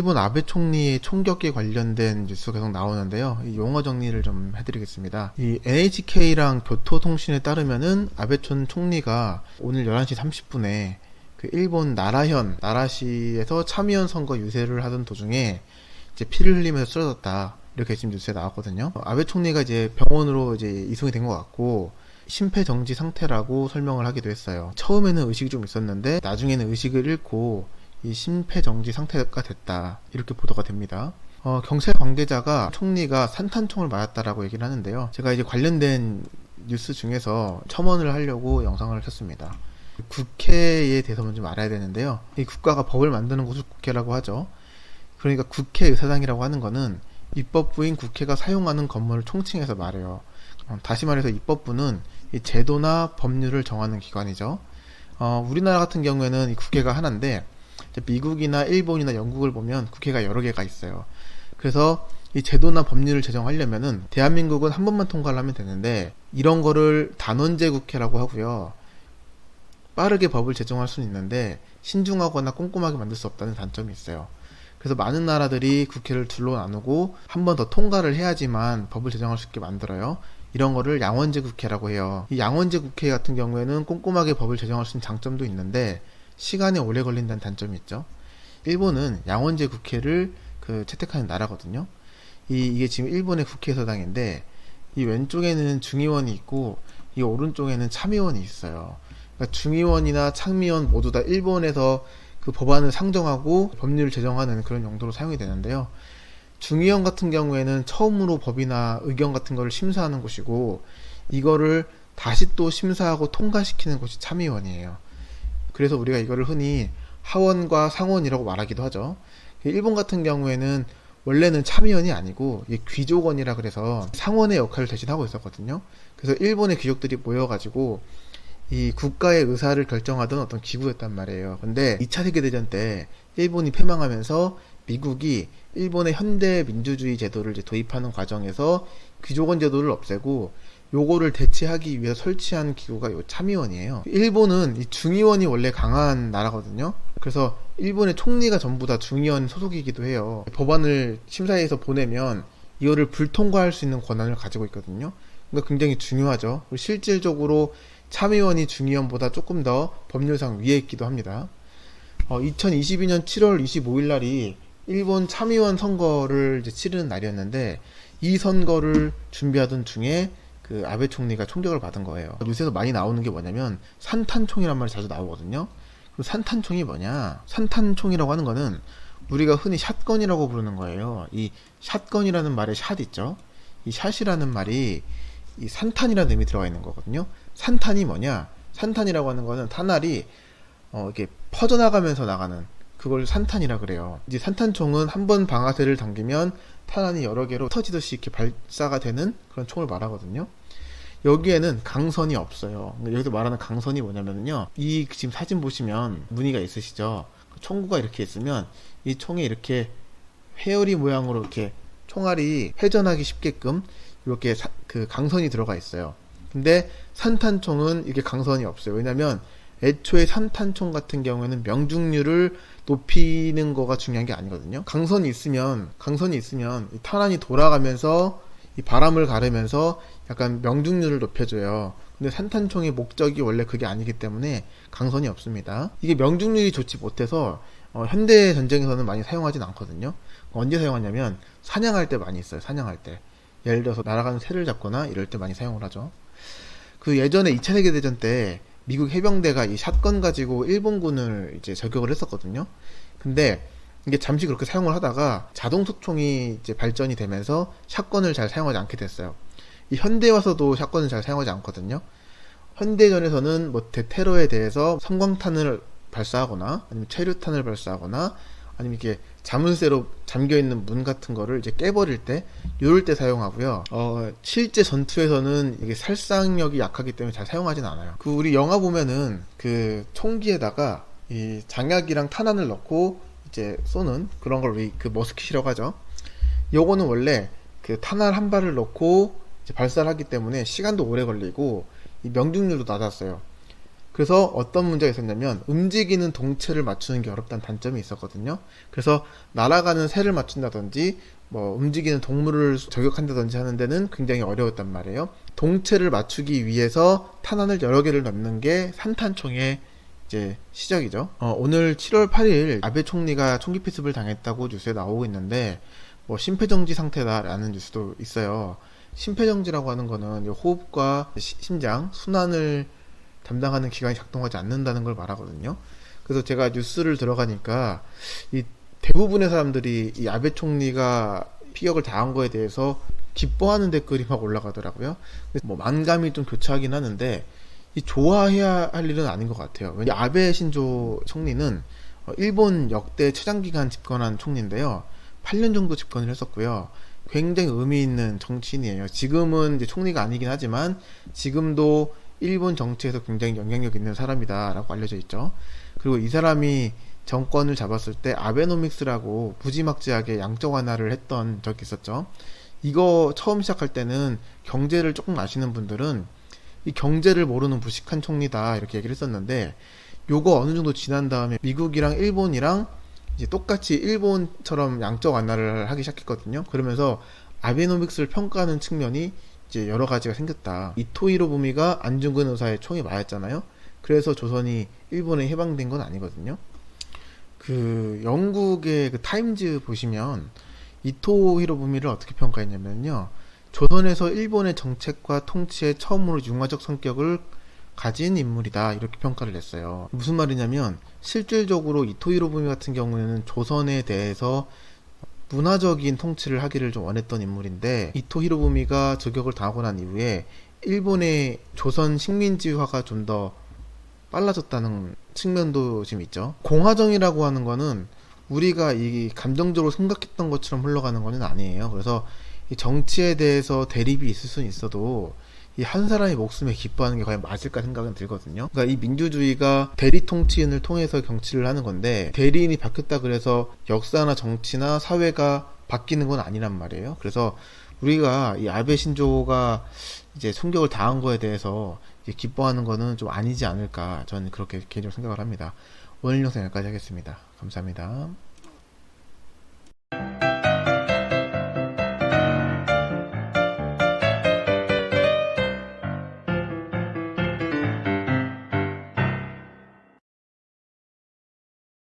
일본 아베 총리의 총격에 관련된 뉴스가 계속 나오는데요. 이 용어 정리를 좀 해드리겠습니다. 이 NHK랑 교토통신에 따르면은 아베 전 총리가 오늘 11시 30분에 그 일본 나라시에서 참의원 선거 유세를 하던 도중에 이제 피를 흘리면서 쓰러졌다. 이렇게 지금 뉴스에 나왔거든요. 아베 총리가 이제 병원으로 이제 이송이 된 것 같고, 심폐정지 상태라고 설명을 하기도 했어요. 처음에는 의식이 좀 있었는데, 나중에는 의식을 잃고, 이 심폐정지 상태가 됐다. 이렇게 보도가 됩니다. 경찰 관계자가 총리가 산탄총을 맞았다라고 얘기를 하는데요. 제가 이제 관련된 뉴스 중에서 첨언을 하려고 영상을 켰습니다. 국회에 대해서 먼저 알아야 되는데요. 이 국가가 법을 만드는 곳을 국회라고 하죠. 그러니까 국회의사당이라고 하는 거는 입법부인 국회가 사용하는 건물을 총칭해서 말해요. 다시 말해서 입법부는 이 제도나 법률을 정하는 기관이죠. 우리나라 같은 경우에는 이 국회가 하나인데, 미국이나 일본이나 영국을 보면 국회가 여러 개가 있어요. 그래서 이 제도나 법률을 제정하려면은 대한민국은 한 번만 통과를 하면 되는데, 이런 거를 단원제 국회라고 하고요. 빠르게 법을 제정할 수는 있는데 신중하거나 꼼꼼하게 만들 수 없다는 단점이 있어요. 그래서 많은 나라들이 국회를 둘로 나누고 한 번 더 통과를 해야지만 법을 제정할 수 있게 만들어요. 이런 거를 양원제 국회라고 해요. 이 양원제 국회 같은 경우에는 꼼꼼하게 법을 제정할 수 있는 장점도 있는데 시간이 오래 걸린다는 단점이 있죠. 일본은 양원제 국회를 채택하는 나라거든요. 이게 지금 일본의 국회의사당인데, 이 왼쪽에는 중의원이 있고 이 오른쪽에는 참의원이 있어요. 그러니까 중의원이나 참의원 모두 다 일본에서 그 법안을 상정하고 법률을 제정하는 그런 용도로 사용이 되는데요. 중의원 같은 경우에는 처음으로 법이나 의견 같은 거를 심사하는 곳이고, 이거를 다시 또 심사하고 통과시키는 곳이 참의원이에요. 그래서 우리가 이거를 흔히 하원과 상원이라고 말하기도 하죠. 일본 같은 경우에는 원래는 참의원이 아니고 귀족원이라 그래서 상원의 역할을 대신하고 있었거든요. 그래서 일본의 귀족들이 모여가지고 이 국가의 의사를 결정하던 어떤 기구였단 말이에요. 근데 2차 세계대전 때 일본이 패망하면서 미국이 일본의 현대 민주주의 제도를 이제 도입하는 과정에서 귀족원 제도를 없애고 요거를 대체하기 위해서 설치한 기구가 요 참의원이에요. 일본은 이 중의원이 원래 강한 나라거든요. 그래서 일본의 총리가 전부 다 중의원 소속이기도 해요. 법안을 심사위에서 보내면 이거를 불통과할 수 있는 권한을 가지고 있거든요. 그러니까 굉장히 중요하죠. 실질적으로 참의원이 중의원보다 조금 더 법률상 위에 있기도 합니다. 2022년 7월 25일 날이 일본 참의원 선거를 이제 치르는 날이었는데, 이 선거를 준비하던 중에 그 아베 총리가 총격을 받은 거예요. 뉴스에서 많이 나오는 게 뭐냐면 산탄총이란 말이 자주 나오거든요. 그럼 산탄총이 뭐냐? 산탄총이라고 하는 거는 우리가 흔히 샷건이라고 부르는 거예요. 이 샷건이라는 말에 샷 있죠? 이 샷이라는 말이 이 산탄이라는 의미 들어가 있는 거거든요. 산탄이 뭐냐? 산탄이라고 하는 거는 탄알이 이렇게 퍼져나가면서 나가는, 그걸 산탄이라 그래요. 이제 산탄총은 한 번 방아쇠를 당기면 탄환이 여러 개로 흩어지듯이 이렇게 발사가 되는 그런 총을 말하거든요. 여기에는 강선이 없어요. 여기서 말하는 강선이 뭐냐면요, 이 지금 사진 보시면 무늬가 있으시죠? 총구가 이렇게 있으면 이 총에 이렇게 회오리 모양으로 이렇게 총알이 회전하기 쉽게끔 이렇게 그 강선이 들어가 있어요. 근데 산탄총은 이게 강선이 없어요. 왜냐면 애초에 산탄총 같은 경우에는 명중률을 높이는 거가 중요한 게 아니거든요. 강선이 있으면 이 탄환이 돌아가면서 이 바람을 가르면서 약간 명중률을 높여줘요. 근데 산탄총의 목적이 원래 그게 아니기 때문에 강선이 없습니다. 이게 명중률이 좋지 못해서 현대 전쟁에서는 많이 사용하진 않거든요. 언제 사용하냐면 사냥할 때 많이 있어요. 사냥할 때. 예를 들어서 날아가는 새를 잡거나 이럴 때 많이 사용을 하죠. 그 예전에 2차 세계대전 때 미국 해병대가 이 샷건 가지고 일본군을 이제 저격을 했었거든요. 근데 이게 잠시 그렇게 사용을 하다가 자동소총이 이제 발전이 되면서 샷건을 잘 사용하지 않게 됐어요. 이 현대 와서도 샷건을 잘 사용하지 않거든요. 현대전에서는 뭐 대테러에 대해서 섬광탄을 발사하거나 아니면 체류탄을 발사하거나 아니면 이렇게 자물쇠로 잠겨있는 문 같은 거를 이제 깨버릴 때, 요럴 때 사용하고요. 실제 전투에서는 이게 살상력이 약하기 때문에 잘 사용하진 않아요. 우리 영화 보면은 그 총기에다가 이 장약이랑 탄환을 넣고 이제 쏘는 그런 걸 우리 그 머스킷이라고 하죠. 요거는 원래 그 탄환 한 발을 넣고 이제 발사를 하기 때문에 시간도 오래 걸리고 이 명중률도 낮았어요. 그래서 어떤 문제가 있었냐면 움직이는 동체를 맞추는 게 어렵다는 단점이 있었거든요. 그래서 날아가는 새를 맞춘다든지 뭐 움직이는 동물을 저격한다든지 하는 데는 굉장히 어려웠단 말이에요. 동체를 맞추기 위해서 탄환을 여러 개를 넣는 게 산탄총의 이제 시작이죠. 오늘 7월 8일 아베 총리가 총기 피습을 당했다고 뉴스에 나오고 있는데 뭐 심폐정지 상태다라는 뉴스도 있어요. 심폐정지라고 하는 거는 호흡과 심장, 순환을 담당하는 기관이 작동하지 않는다는 걸 말하거든요. 그래서 제가 뉴스를 들어가니까 이 대부분의 사람들이 이 아베 총리가 피격을 당한 거에 대해서 기뻐하는 댓글이 막 올라가더라고요. 뭐 만감이 좀 교차하긴 하는데 이 좋아해야 할 일은 아닌 것 같아요. 왜냐 아베 신조 총리는 일본 역대 최장기간 집권한 총리인데요. 8년 정도 집권을 했었고요. 굉장히 의미 있는 정치인이에요. 지금은 이제 총리가 아니긴 하지만 지금도 일본 정치에서 굉장히 영향력 있는 사람이다라고 알려져 있죠. 그리고 이 사람이 정권을 잡았을 때 아베노믹스라고 무지막지하게 양적 완화를 했던 적이 있었죠. 이거 처음 시작할 때는 경제를 조금 아시는 분들은 이 경제를 모르는 무식한 총리다 이렇게 얘기를 했었는데 요거 어느 정도 지난 다음에 미국이랑 일본이랑 이제 똑같이 일본처럼 양적 완화를 하기 시작했거든요. 그러면서 아베노믹스를 평가하는 측면이 이제 여러 가지가 생겼다. 이토 히로부미가 안중근 의사의 총에 맞았잖아요. 그래서 조선이 일본에 해방된 건 아니거든요. 그 영국의 그 타임즈 보시면 이토 히로부미를 어떻게 평가했냐면요. 조선에서 일본의 정책과 통치에 처음으로 융화적 성격을 가진 인물이다 이렇게 평가를 냈어요. 무슨 말이냐면 실질적으로 이토 히로부미 같은 경우에는 조선에 대해서 문화적인 통치를 하기를 좀 원했던 인물인데 이토 히로부미가 저격을 당하고 난 이후에 일본의 조선 식민지화가 좀 더 빨라졌다는 측면도 지금 있죠. 공화정이라고 하는 거는 우리가 이 감정적으로 생각했던 것처럼 흘러가는 거는 아니에요. 그래서 이 정치에 대해서 대립이 있을 수는 있어도 이 한 사람의 목숨에 기뻐하는 게 과연 맞을까 생각은 들거든요. 그러니까 이 민주주의가 대리 통치인을 통해서 정치를 하는 건데 대리인이 바뀌었다 그래서 역사나 정치나 사회가 바뀌는 건 아니란 말이에요. 그래서 우리가 이 아베 신조가 이제 총격을 당한 거에 대해서 기뻐하는 거는 좀 아니지 않을까 저는 그렇게 개인적으로 생각을 합니다. 오늘 영상 여기까지 하겠습니다. 감사합니다.